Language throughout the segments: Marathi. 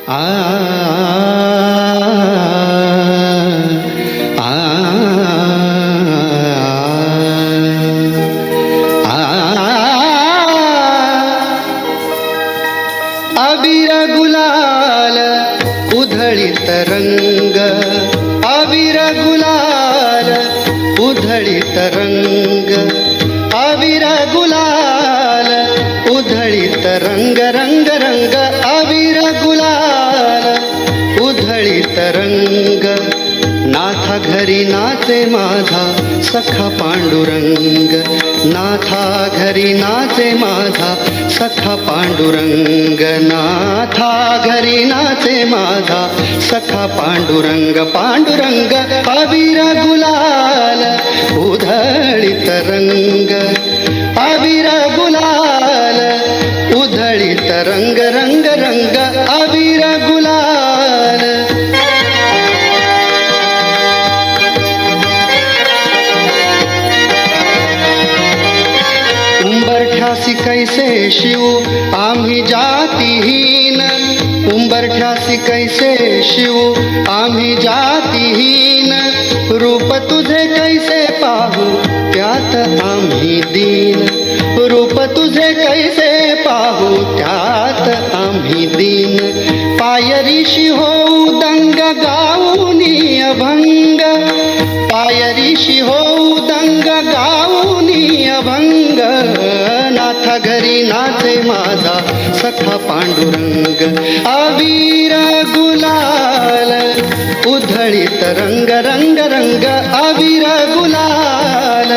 आ आ अबीर गुलाल उधळीत रंग, अबीर गुलाल उधळीत रंग, अबीर गुलाल उधळीत रंग, रंग रंग अबीर गुलाल उधळीत रंग. नाथा घरी नाचे माझा सखा पांडुरंग, नाथा घरी नाचे माझा सखा पांडुरंग, नाथा घरी नाचे माझा सखा पांडुरंग. पांडुरंग अबीर गुलाल उधळीत रंग, अबीर गुलाल उधळीत रंग, रंग रंग अबीर गुलाल. उंबरठ्यासी कैसे शिव आम्ही जातीहीन, उंबरठ्यासी कैसे शिव आम्ही जातीहीन, रूप तुझे कैसे पाहू त्यात आम्ही दीन, रूप तुझे कैसे पाहू त्यात आम्ही दीन. पायरीशी होऊ दंग गाऊनी अभंग, पायरीशी होऊ दंग गाऊनी अभंग. नाथा घरी नाचे माझा सखा पांडुरंग, अबीर गुलाल उधळीत रंग, रंग रंग अबीर गुलाल.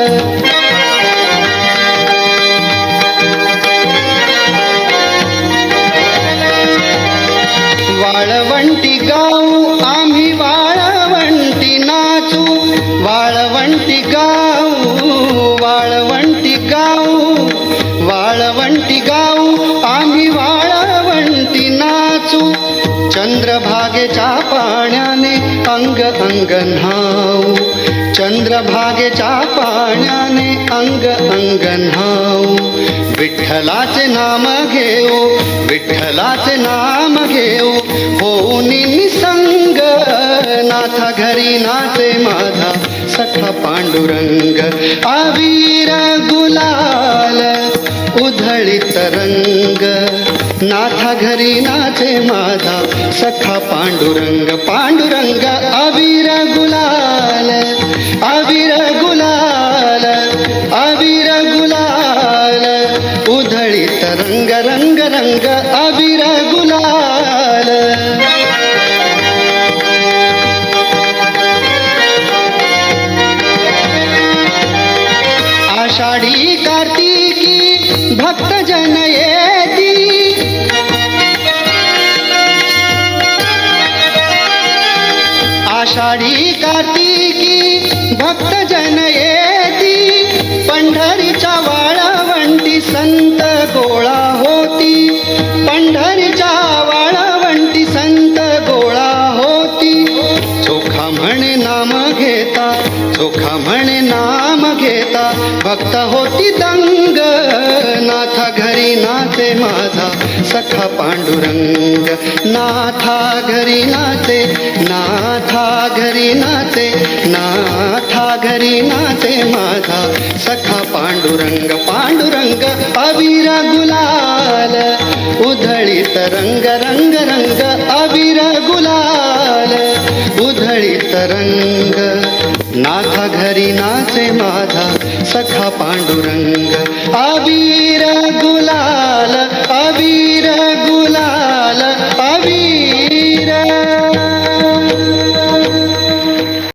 वाळवंटी गाऊ आम्ही वाळवंटी नाचू, वाळवंटी गाऊ, वाळवंटी गाऊ, वाळवंटी गाऊ आम्ही वाळवंटी नाचू. चंद्रभागेच्या पाण्याने अंग अंग न्हाऊ, चंद्रभागेच्या पाण्याने अंग अंग न्हाऊ. विठ्ठलाचे नाम घेऊ, विठ्ठलाचे नाम घेऊ होऊन निसंग. नाथा घरी नाचे माझा सखा पांडुरंग, अबीर गुलाल उधळीत रंग. नाथा घरी नाचे माझा सखा पांडुरंग, पांडुरंग अबीर गुलाल, अबीर गुलाल, अबीर गुलाल उधळीत रंग, रंग रंग अबीर गुलाल. आषाढी कार्तिकी भक्त जन येती, आषाढी कार्तिकी भक्त जन येती. पंढरीच्या वाळवंटी संत गोळा होती, पंढरीच्या वाळवंटी संत गोळा होती. चोखा म्हणे नाम घेता, चोखा म्हणे नाम घेता भक्त होती दंग. नाथा घरी नाचे माझा सखा पांडुरंग, नाथा घरी नाचे, नाथा घरी नाचे, नाथा घरी नाचे माझा सखा पांडुरंग. पांडुरंग अबीर गुलाल उधळीत रंग, रंग रंग अबीर गुलाल उधळीत रंग. नाथा घरी नाचे माझा सखा पांडुरंग, अबीर गुलाल, अबीर गुलाल, अबीर